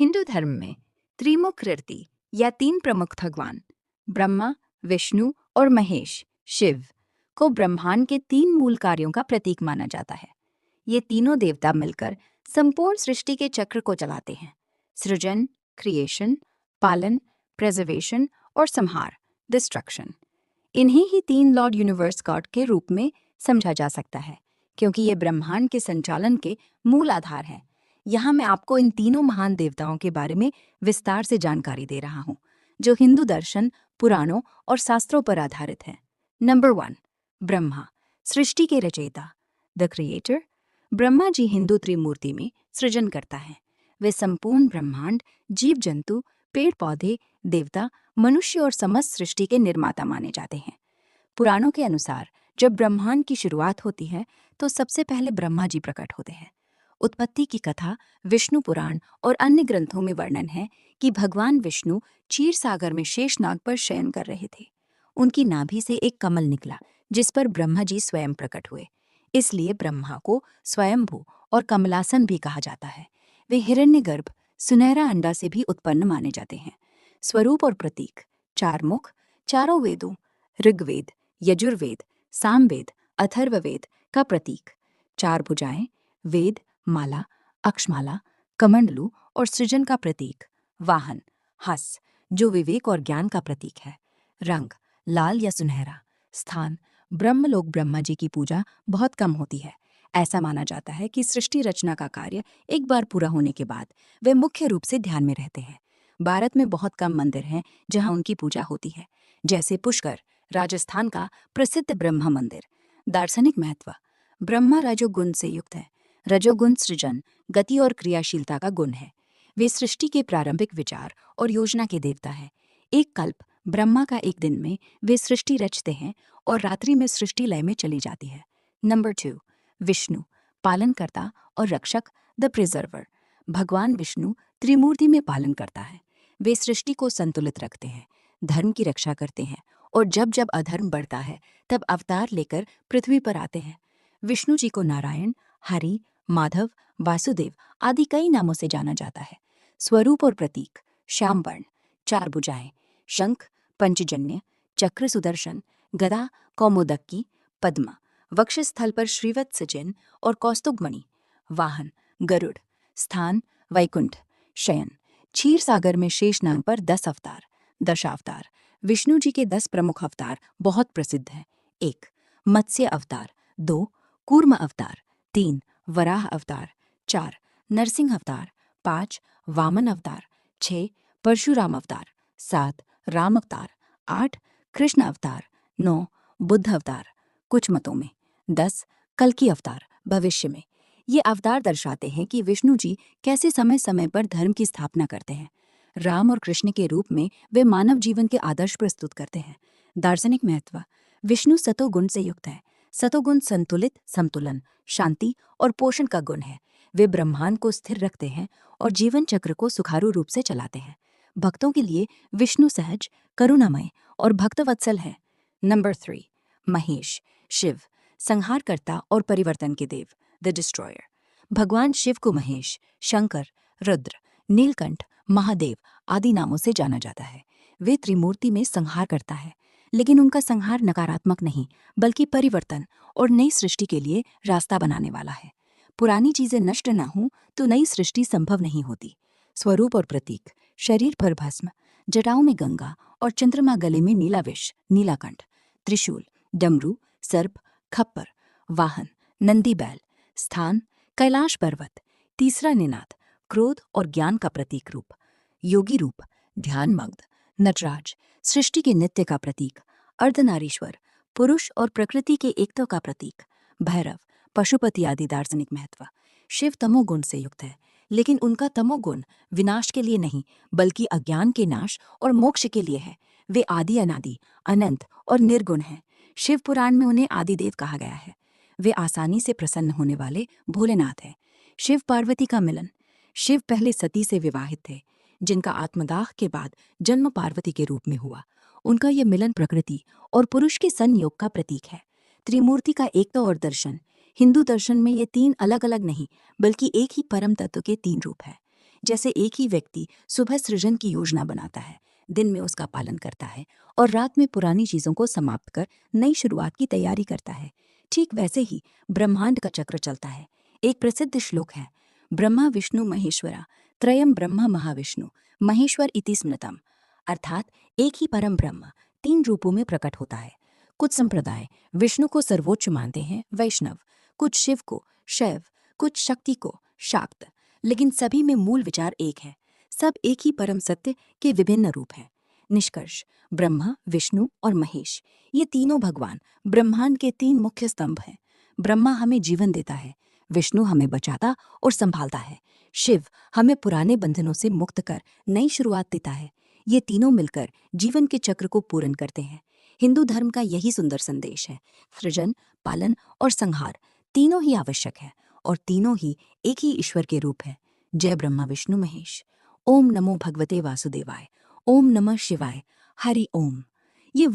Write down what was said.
हिंदू धर्म में त्रिमुख कीर्ति या तीन प्रमुख भगवान ब्रह्मा, विष्णु और महेश शिव को ब्रह्मांड के तीन मूल कार्यों का प्रतीक माना जाता है। ये तीनों देवता मिलकर संपूर्ण सृष्टि के चक्र को चलाते हैं: सृजन, क्रिएशन, पालन, प्रिजर्वेशन और संहार, डिस्ट्रक्शन। इन्हीं ही तीन लॉर्ड यूनिवर्स गॉड के रूप में समझा जा सकता है, क्योंकि ये ब्रह्मांड के संचालन के मूल आधार हैं। यहाँ मैं आपको इन तीनों महान देवताओं के बारे में विस्तार से जानकारी दे रहा हूँ, जो हिंदू दर्शन, पुराणों और शास्त्रों पर आधारित है। नंबर 1, ब्रह्मा, सृष्टि के रचयिता, द क्रिएटर। ब्रह्मा जी हिंदू त्रिमूर्ति में सृजन करता है। वे संपूर्ण ब्रह्मांड, जीव जंतु, पेड़ पौधे, देवता, मनुष्य और समस्त सृष्टि के निर्माता माने जाते हैं। पुराणों के अनुसार जब ब्रह्मांड की शुरुआत होती है तो सबसे पहले ब्रह्मा जी प्रकट होते हैं। उत्पत्ति की कथा विष्णु पुराण और अन्य ग्रंथों में वर्णन है कि भगवान विष्णु क्षीर सागर में शेषनाग पर शयन कर रहे थे। उनकी नाभि से एक कमल निकला जिस पर ब्रह्मा जी स्वयं प्रकट हुए। इसलिए ब्रह्मा को स्वयंभू और कमलासन भी कहा जाता है। वे हिरण्यगर्भ, सुनहरा अंडा से भी उत्पन्न माने जाते हैं। स्वरूप और प्रतीक: चार मुख, चारों वेदों ऋग्वेद, यजुर्वेद, सामवेद, अथर्ववेद का प्रतीक। चार भुजाएं, वेद, माला, अक्षमाला, कमंडलू और सृजन का प्रतीक। वाहन, हंस, जो विवेक और ज्ञान का प्रतीक है। रंग, लाल या सुनहरा। स्थान, ब्रह्मलोक। ब्रह्मा जी की पूजा बहुत कम होती है। ऐसा माना जाता है कि सृष्टि रचना का कार्य एक बार पूरा होने के बाद वे मुख्य रूप से ध्यान में रहते हैं। भारत में बहुत कम मंदिर हैं जहां उनकी पूजा होती है, जैसे पुष्कर, राजस्थान का प्रसिद्ध ब्रह्मा मंदिर। दार्शनिक महत्व: ब्रह्मा रजोगुण से युक्त है। रजोगुण सृजन, गति और क्रियाशीलता का गुण है। वे सृष्टि के प्रारंभिक विचार और योजना के देवता हैं। एक कल्प, ब्रह्मा का एक दिन में वे सृष्टि रचते हैं और रात्रि में सृष्टि लय में चली जाती है। नंबर 2, विष्णु, पालनकर्ता और रक्षक, द प्रिजर्वर। भगवान विष्णु त्रिमूर्ति में पालन करता है। वे सृष्टि को संतुलित रखते हैं, धर्म की रक्षा करते हैं और जब जब अधर्म बढ़ता है तब अवतार लेकर पृथ्वी पर आते हैं। विष्णु जी को नारायण, हरि, माधव, वासुदेव आदि कई नामों से जाना जाता है। स्वरूप और प्रतीक: श्याम वर्ण, चार भुजाएं, शंख, पंचजन्य, चक्र, सुदर्शन, गदा, कौमोदकी, पद्म, वक्षस्थल पर श्रीवत्स चिन्ह और कौस्तुभमणि। वाहन, गरुड़। स्थान, वैकुंठ, शयन। क्षीर सागर में शेषनाग पर 10 अवतार। दशावतार: विष्णु जी के 10 प्रमुख अवतार बहुत प्रसिद्ध हैं। 1, मत्स्य अवतार। 2, कूर्म अवतार। 3, वराह अवतार। 4, नरसिंह अवतार। 5, वामन अवतार। 6, परशुराम अवतार। 7, राम अवतार। 8, कृष्ण अवतार। 9, बुद्ध अवतार। कुछ मतों में 10, कल्कि अवतार भविष्य में। ये अवतार दर्शाते हैं कि विष्णु जी कैसे समय समय पर धर्म की स्थापना करते हैं। राम और कृष्ण के रूप में वे मानव जीवन के आदर्श प्रस्तुत करते हैं। दार्शनिक महत्व: विष्णु सतोगुण से युक्त है। सतोगुण संतुलित, संतुलन, शांति और पोषण का गुण है। वे ब्रह्मांड को स्थिर रखते हैं और जीवन चक्र को सुचारू रूप से चलाते हैं। भक्तों के लिए विष्णु सहज, करुणामय और भक्तवत्सल है। नंबर 3, महेश, शिव, संहारकर्ता और परिवर्तन के देव, द डिस्ट्रॉयर। भगवान शिव को महेश, शंकर, रुद्र, नीलकंठ, महादेव आदि नामों से जाना जाता है। वे त्रिमूर्ति में संहार करता है, लेकिन उनका संहार नकारात्मक नहीं बल्कि परिवर्तन और नई सृष्टि के लिए रास्ता बनाने वाला है। पुरानी चीजें नष्ट न हों तो नई सृष्टि संभव नहीं होती। स्वरूप और प्रतीक: शरीर पर भस्म, जटाओं में गंगा और चंद्रमा, गले में नीला विष, नीलाकंठ। त्रिशूल, डमरू, सर्प, खप्पर। वाहन, नंदी बैल। स्थान, कैलाश पर्वत। तीसरा निनाद, क्रोध और ज्ञान का प्रतीक रूप। योगी रूप, ध्यान मग्न। नटराज, सृष्टि के नित्य का प्रतीक। अर्धनारीश्वर, पुरुष और प्रकृति के एकत्व का प्रतीक। भैरव, पशुपति आदि। दार्शनिक महत्व: शिव तमोगुण से युक्त है, लेकिन उनका तमोगुण विनाश के लिए नहीं बल्कि अज्ञान के नाश और मोक्ष के लिए है। वे आदि अनादि, अनंत और निर्गुण हैं। शिव पुराण में उन्हें आदिदेव कहा गया है। वे आसानी से प्रसन्न होने वाले भोलेनाथ हैं। शिव पार्वती का मिलन: शिव पहले सती से विवाहित थे, जिनका आत्मदाह के बाद जन्म पार्वती के रूप में हुआ। उनका यह मिलन प्रकृति और पुरुष के संयोग का प्रतीक है। त्रिमूर्ति का एकता और दर्शन: हिंदू दर्शन में ये तीन अलग अलग नहीं बल्कि एक ही परम तत्व के तीन रूप है। जैसे एक ही व्यक्ति सुबह सृजन की योजना बनाता है, दिन में उसका पालन करता है और रात में पुरानी चीजों को समाप्त कर नई शुरुआत की तैयारी करता है, ठीक वैसे ही ब्रह्मांड का चक्र चलता है। एक प्रसिद्ध श्लोक है, ब्रह्मा विष्णु महेश्वरा त्रयम ब्रह्मा महाविष्णु महेश्वर इति स्मृतम, अर्थात एक ही परम ब्रह्म तीन रूपों में प्रकट होता है। कुछ संप्रदाय विष्णु को सर्वोच्च मानते हैं, वैष्णव, कुछ शिव को शैव, कुछ शक्ति को शाक्त, लेकिन सभी में मूल विचार एक है, सब एक ही परम सत्य के विभिन्न रूप हैं। निष्कर्ष, ब्रह्मा विष्णु और महेश ये तीनों भगवान ब्रह्मांड के तीन मुख्य स्तंभ हैं। ब्रह्मा हमें जीवन देता है, विष्णु हमें बचाता और संभालता है, शिव हमें पुराने बंधनों से मुक्त कर नई शुरुआत देता है। ये तीनों मिलकर जीवन के चक्र को पूर्ण करते हैं। हिंदू धर्म का यही सुंदर संदेश है, सृजन, पालन और संहार तीनों ही आवश्यक है और तीनों ही एक ही ईश्वर के रूप है। जय ब्रह्मा विष्णु महेश। ओम नमो भगवते वासुदेवाय। ओम नमः शिवाय। हरि ओम। ये